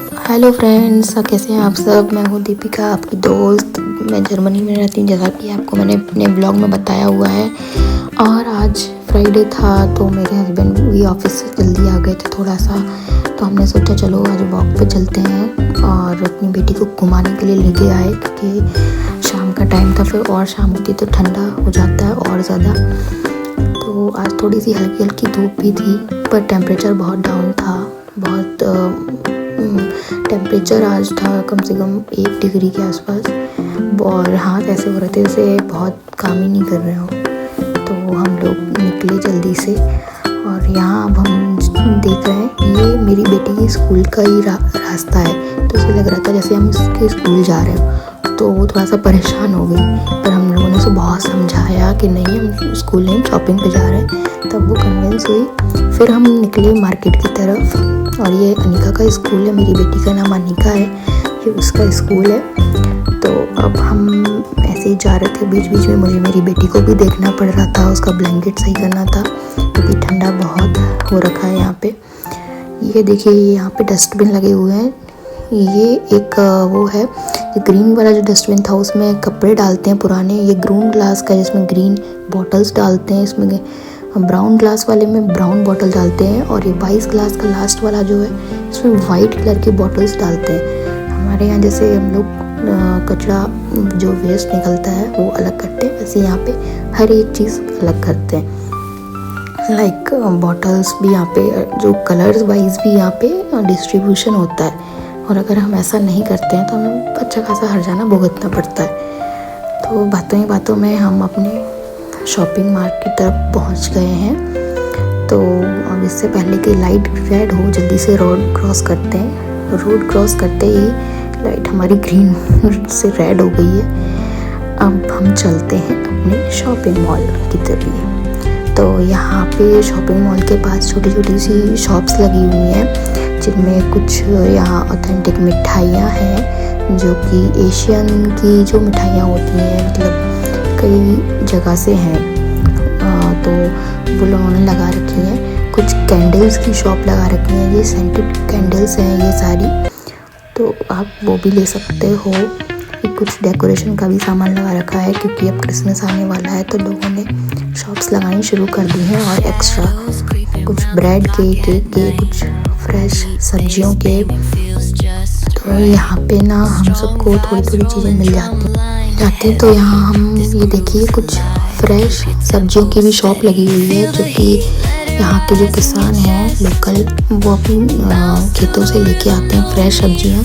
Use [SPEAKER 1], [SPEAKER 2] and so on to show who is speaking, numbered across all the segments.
[SPEAKER 1] Hello friends, कैसे हैं आप सब। मैं हूँ दीपिका, आपकी दोस्त। मैं जर्मनी में रहती हूँ, जैसा कि आपको मैंने अपने ब्लॉग में बताया हुआ है। और आज फ्राइडे था तो मेरे हस्बैंड भी ऑफिस से जल्दी आ गए थे थोड़ा सा, तो हमने सोचा चलो आज वॉक पे चलते हैं और अपनी बेटी को घुमाने के लिए लेके आए, क्योंकि शाम का टाइम था। फिर और शाम होती तो ठंडा हो जाता है और ज़्यादा। तो आज थोड़ी सी हल्की हल्की धूप भी थी, पर टेम्परेचर बहुत डाउन था। बहुत टेम्परेचर आज था कम से कम 1 डिग्री के आसपास। और हाथ ऐसे हो रहे थे जैसे बहुत काम ही नहीं कर रहे हो। तो हम लोग निकले जल्दी से, और यहाँ अब हम देख रहे हैं ये मेरी बेटी के स्कूल का ही रास्ता है। तो उसे लग रहा था जैसे हम उसके स्कूल जा रहे हो, तो वो थोड़ा सा परेशान हो गई। पर हम लोगों ने उसे बहुत समझाया कि नहीं, हम स्कूल नहीं, शॉपिंग पे जा रहे हैं। तब वो कन्विंस हुई। फिर हम निकले मार्केट की तरफ, और ये अनिका का स्कूल है। मेरी बेटी का नाम अनिका है, ये उसका स्कूल है। तो अब हम ऐसे ही जा रहे थे। बीच बीच में मुझे मेरी बेटी को भी देखना पड़ रहा था, उसका ब्लैंकेट सही करना था, क्योंकि ठंडा बहुत हो रखा है यहाँ पे। ये देखिए, यहाँ पे डस्टबिन लगे हुए हैं। ये एक वो है, ये ग्रीन वाला जो डस्टबिन था उसमें कपड़े डालते हैं पुराने। ये ग्रीन ग्लास का, जिसमें ग्रीन बॉटल्स डालते हैं। इसमें ब्राउन ग्लास वाले में ब्राउन बॉटल डालते हैं, और ये 22 ग्लास का लास्ट वाला जो है, इसमें वाइट कलर की बॉटल्स डालते हैं। हमारे यहाँ जैसे हम लोग कचरा जो वेस्ट निकलता है वो अलग करते हैं, वैसे यहाँ पे हर एक चीज़ अलग करते हैं। लाइक बॉटल्स भी यहाँ पे, जो कलर्स वाइज भी यहाँ पे डिस्ट्रीब्यूशन होता है। और अगर हम ऐसा नहीं करते हैं तो हमें अच्छा खासा हर्जाना भुगतना पड़ता है। तो बातों ही बातों में हम अपने शॉपिंग मार्ट की तरफ पहुंच गए हैं। तो अब इससे पहले कि लाइट रेड हो, जल्दी से रोड क्रॉस करते हैं। रोड क्रॉस करते ही लाइट हमारी ग्रीन से रेड हो गई है। अब हम चलते हैं अपने शॉपिंग मॉल की तरफ। तो यहाँ पे शॉपिंग मॉल के पास छोटी छोटी सी शॉप्स लगी हुई हैं, जिनमें कुछ यहाँ ऑथेंटिक मिठाइयाँ हैं, जो कि एशियन की जो मिठाइयाँ होती हैं, मतलब कई जगह से हैं। तो वो लोगों ने लगा रखी हैं। कुछ कैंडल्स की शॉप लगा रखी हैं, ये सेंटेड कैंडल्स हैं ये सारी। तो आप वो भी ले सकते हो। कुछ डेकोरेशन का भी सामान लगा रखा है, क्योंकि अब क्रिसमस आने वाला है, तो लोगों ने शॉप्स लगानी शुरू कर दी हैं। और एक्स्ट्रा कुछ ब्रेड के, केक के, कुछ फ्रेश सब्जियों के। तो यहाँ पे ना हम सबको थोड़ी थोड़ी चीज़ें मिल जाती हैं। तो यहाँ हम ये देखिए, कुछ फ्रेश सब्जियों की भी शॉप लगी हुई है, जो कि यहाँ के जो किसान हैं लोकल, वो अपनी खेतों से लेके आते हैं फ्रेश सब्जियाँ।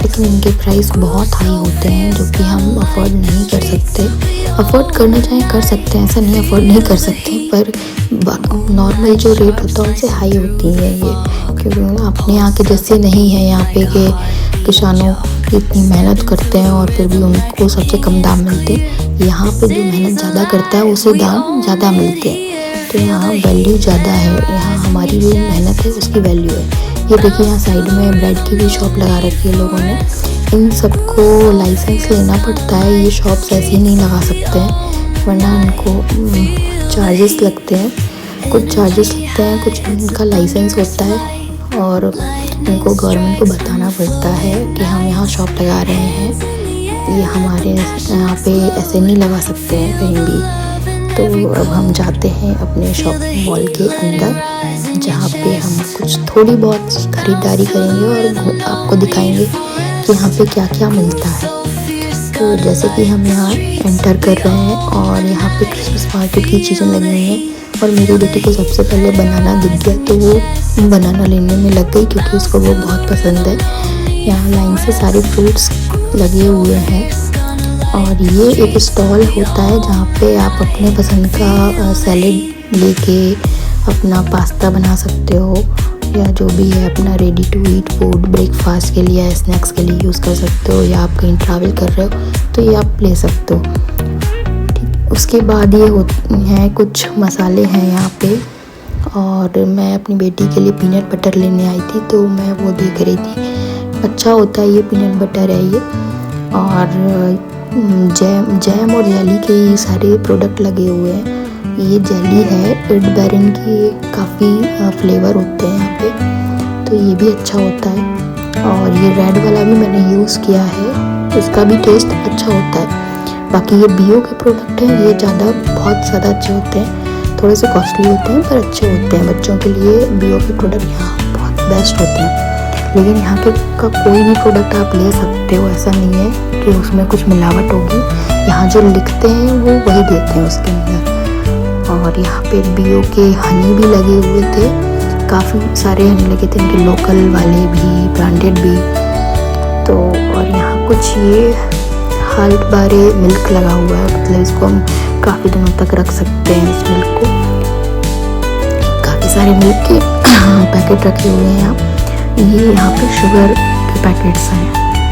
[SPEAKER 1] लेकिन इनके प्राइस बहुत हाई होते हैं, जो कि हम अफोर्ड नहीं कर सकते। अफोर्ड करना चाहें कर सकते हैं, ऐसा नहीं अफोर्ड नहीं कर सकते, पर नॉर्मल जो रेट होता है उनसे हाई होती है ये। क्योंकि अपने यहाँ के जैसे नहीं है यहाँ पे कि किसानों की इतनी मेहनत करते हैं और फिर भी उनको सबसे कम दाम मिलते हैं। यहाँ पे जो मेहनत ज़्यादा करता है उसे दाम ज़्यादा मिलते हैं। तो यहाँ वैल्यू ज़्यादा है, यहाँ हमारी जो मेहनत है उसकी वैल्यू है। ये देखिए, यहाँ साइड में ब्रेड की भी शॉप लगा रखी है लोगों ने। इन सबको लाइसेंस लेना पड़ता है, ये शॉप्स ऐसे ही नहीं लगा सकते हैं, वरना इनको चार्जेस लगते हैं। कुछ चार्जेस लगते हैं, कुछ इनका लाइसेंस होता है, और इनको गवर्नमेंट को बताना पड़ता है कि हम यहाँ शॉप लगा रहे हैं। ये हमारे यहाँ पे ऐसे नहीं लगा सकते हैं कहीं भी। तो अब हम जाते हैं अपने शॉपिंग मॉल के अंदर, जहाँ पे हम कुछ थोड़ी बहुत खरीदारी करेंगे और आपको दिखाएंगे कि यहाँ पे क्या क्या मिलता है। तो जैसे कि हम यहाँ एंटर कर रहे हैं, और यहाँ पे क्रिसमस मार्केट की चीज़ें लगी हुई हैं। और मेरी बेटी को सबसे पहले बनाना दिख गया, तो वो बनाना लेने में लग गई, क्योंकि उसको वो बहुत पसंद है। यहाँ लाइन से सारे फ्रूट्स लगे हुए हैं। और ये एक स्टॉल होता है जहाँ पे आप अपने पसंद का सैलेड लेके अपना पास्ता बना सकते हो, या जो भी है अपना ready to eat food breakfast के लिए या स्नैक्स के लिए यूज़ कर सकते हो, या आप कहीं ट्रैवल कर रहे हो तो ये आप ले सकते हो। उसके बाद ये हैं कुछ मसाले हैं यहाँ पे। और मैं अपनी बेटी के लिए पीनट बटर लेने आई थी, तो मैं वो देख रही थी। अच्छा होता है ये, पीनट बटर है ये। और जैम और जेली के सारे प्रोडक्ट लगे हुए हैं। ये जेली है रेड बेरन की, काफ़ी फ्लेवर होते हैं यहाँ पे, तो ये भी अच्छा होता है। और ये रेड वाला भी मैंने यूज़ किया है, इसका भी टेस्ट अच्छा होता है। बाकी ये बियो के प्रोडक्ट हैं, ये बहुत ज़्यादा अच्छे होते हैं, थोड़े से कॉस्टली होते हैं पर अच्छे होते हैं। बच्चों के लिए बियो के प्रोडक्ट यहाँ बहुत बेस्ट होते हैं। लेकिन यहाँ के का कोई भी प्रोडक्ट आप ले सकते हो, ऐसा नहीं है कि उसमें कुछ मिलावट होगी। यहाँ जो लिखते हैं वो वही देते हैं उसके अंदर। और यहाँ पे बियो के हनी भी लगे हुए थे, काफ़ी सारे हनी लगे थे, इनके लोकल वाले भी, ब्रांडेड भी। तो और यहाँ कुछ ये हाल्ट बारे मिल्क लगा हुआ है, मतलब इसको हम काफ़ी दिनों तक रख सकते हैं इस मिल्क को। काफ़ी सारे मिल्क के पैकेट रखे हुए हैं यहाँ। ये यहाँ पे शुगर के पैकेट्स हैं,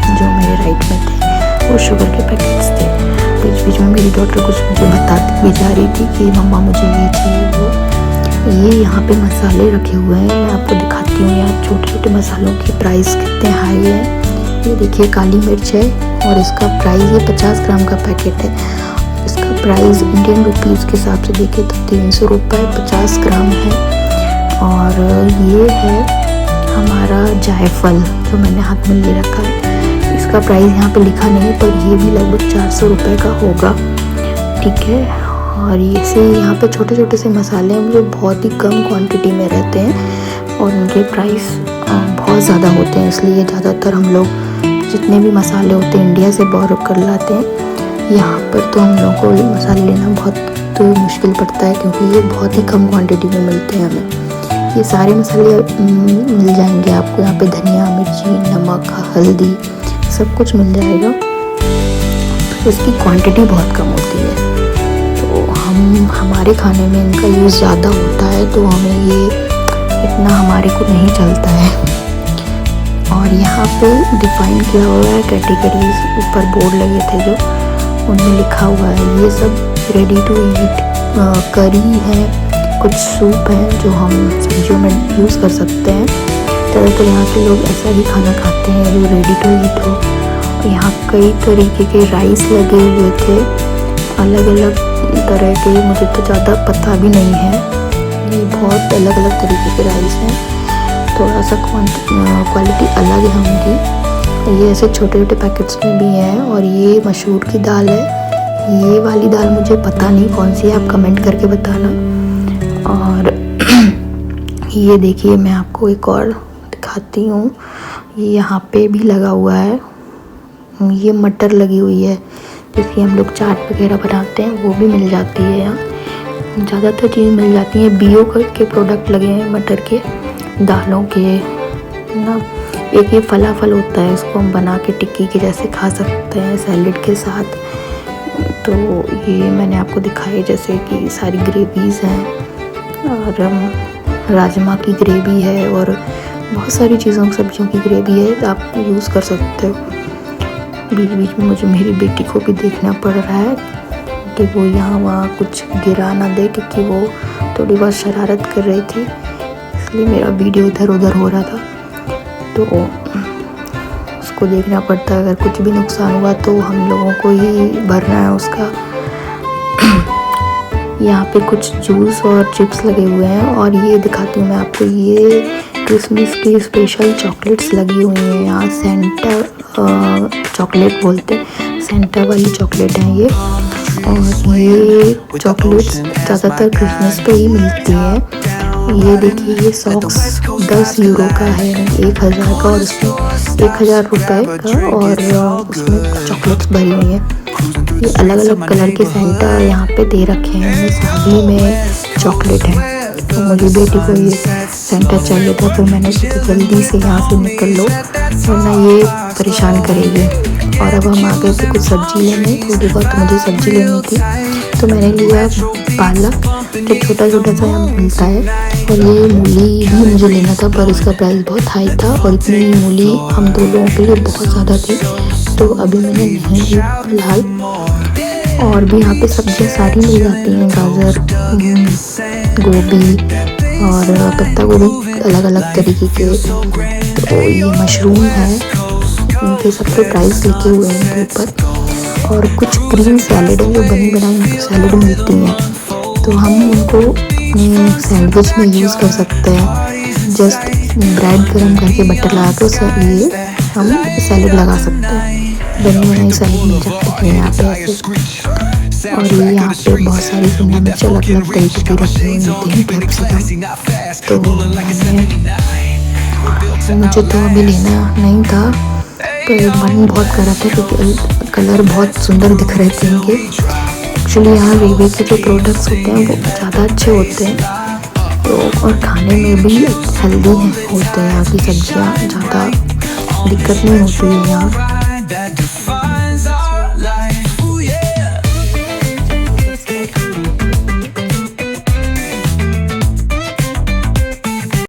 [SPEAKER 1] जो मेरे राइट में थे वो शुगर के पैकेट्स थे। बीच बीच में मेरी डॉटर कुछ मुझे बताती भी जा रही थी कि मम्मा मुझे ये चाहिए वो। ये यहाँ पे मसाले रखे हुए हैं, मैं आपको दिखाती हूँ। यहाँ छोटे छोटे मसालों की प्राइस कितने हाई है। ये देखिए काली मिर्च है और इसका प्राइस, ये 50 ग्राम का पैकेट है। इसका प्राइस इंडियन रुपीज़ के हिसाब से देखें तो 300 रुपये 50 ग्राम है। और ये है हमारा जायफल, जो मैंने हाथ में ले रखा है। इसका प्राइस यहाँ पे लिखा नहीं है, पर ये भी लगभग 400 रुपये का होगा, ठीक है। और ये यहाँ पे छोटे छोटे से मसाले हैं, जो बहुत ही कम क्वांटिटी में रहते हैं और उनके प्राइस बहुत ज़्यादा होते हैं। इसलिए ज़्यादातर हम लोग जितने भी मसाले होते हैं इंडिया से बोरो कर लाते हैं। यहाँ पर तो हम लोगों को मसाले लेना बहुत मुश्किल पड़ता है, क्योंकि ये बहुत ही कम क्वांटिटी में मिलते हैं हमें। ये सारे मसाले मिल जाएंगे आपको यहाँ पे, धनिया, मिर्ची, नमक, हल्दी, सब कुछ मिल जाएगा। इसकी क्वांटिटी बहुत कम होती है, तो हमारे खाने में इनका यूज़ ज़्यादा होता है, तो हमें ये इतना हमारे को नहीं चलता है। और यहाँ पे डिफाइन किया हुआ है कैटेगरीज, ऊपर बोर्ड लगे थे जो, उनमें लिखा हुआ है। ये सब रेडी टू ईट करी है, कुछ सूप है जो हम सब्जियों में यूज़ कर सकते हैं। ज़्यादातर यहाँ के लोग ऐसा ही खाना खाते हैं जो रेडी टू ईट हो। यहाँ कई तरीके के राइस लगे हुए थे, अलग अलग तरह के, मुझे तो ज़्यादा पता भी नहीं है। ये बहुत अलग अलग तरीके के राइस हैं, थोड़ा सा क्वालिटी अलग है उनकी। ये ऐसे छोटे छोटे पैकेट्स में भी हैं। और ये मसूर की दाल है, ये वाली दाल मुझे पता नहीं कौन सी है, आप कमेंट करके बताना। और ये देखिए मैं आपको एक और दिखाती हूँ, ये यहाँ पे भी लगा हुआ है, ये मटर लगी हुई है, जिसकी हम लोग चाट वगैरह बनाते हैं, वो भी मिल जाती है यहाँ। ज़्यादातर चीज़ मिल जाती है। बियो के प्रोडक्ट लगे हैं, मटर के, दालों के ना। एक ये फलाफल होता है, इसको हम बना के टिक्की के जैसे खा सकते हैं सैलेड के साथ। तो ये मैंने आपको दिखाई, जैसे कि सारी ग्रेवीज़ हैं, और राजमा की ग्रेवी है, और बहुत सारी चीज़ों सब्जियों की ग्रेवी है, आप यूज़ कर सकते हो। बीच बीच में मुझे मेरी बेटी को भी देखना पड़ रहा है कि वो यहाँ वहाँ कुछ गिरा ना दे, क्योंकि वो थोड़ी बहुत शरारत कर रही थी, इसलिए मेरा वीडियो इधर उधर हो रहा था। तो उसको देखना पड़ता है, अगर कुछ भी नुकसान हुआ तो हम लोगों को ही भरना है उसका। यहाँ पे कुछ जूस और चिप्स लगे हुए हैं। और ये दिखाती हूँ मैं आपको, ये क्रिसमस की स्पेशल चॉकलेट्स लगी हुई हैं यहाँ। सेंटा चॉकलेट बोलते हैं, सेंटा वाली चॉकलेट है ये। और ये चॉकलेट्स ज़्यादातर क्रिसमस पे ही मिलती है। ये देखिए, ये सॉक्स 10 यूरो का है, 1000 का, और इसमें 1000 रुपये का, और उसमें चॉकलेट्स भरी हुई हैं। ये अलग अलग कलर के सेंटा यहाँ पे दे रखे हैं। शादी में चॉकलेट है, तो मुझे बेटी को ये सेंटा चाहिए था, फिर मैंने सोचा जल्दी से यहाँ से निकल लो, वरना ये परेशान करेगी। और अब हम आ गए थे कुछ सब्जी लेने, थोड़ी बहुत मुझे सब्जी लेनी थी, तो मैंने लिया पालक, जो छोटा छोटा सा यहाँ मिलता है। और ये मूली भी मुझे लेना था, पर इसका प्राइस बहुत हाई था, और इतनी मूली हम दो लोगों के लिए बहुत ज़्यादा थी, तो अभी मैंने नहीं ली फिलहाल। और भी यहाँ पे सब्जियाँ सारी मिल जाती हैं, गाजर, गोभी और पत्ता गोभी, अलग अलग तरीके के। तो ये मशरूम है, इनके सबके प्राइस लिखे हुए हैं इनके ऊपर। और कुछ ग्रीन सैलेड है, जो बनी बनाई सैलेड मिलती हैं, तो हम उनको सैंडविच में यूज़ कर सकते हैं। जस्ट ब्रेड गरम करके बटर लगा के उसे ये हम सैलेड लगा सकते हैं। बनी बनाई सैलेड मिल जाती है यहाँ पे ऐसे। और ये यहाँ पे बहुत सारी शिमला मिर्च अलग अलग तरीके की रखी हुई मिलती हैं, कैप्सिकम। तो मुझे तो अभी लेना नहीं था, पर मन बहुत कर रहा था क्योंकि कलर बहुत सुंदर दिख रहे थे इनके। एक्चुअली यहाँ रेवे के जो प्रोडक्ट्स होते हैं वो ज़्यादा अच्छे होते हैं, तो और खाने में भी हेल्दी होते हैं। यहाँ की सब्जियाँ ज़्यादा दिक्कत नहीं होती है यहाँ।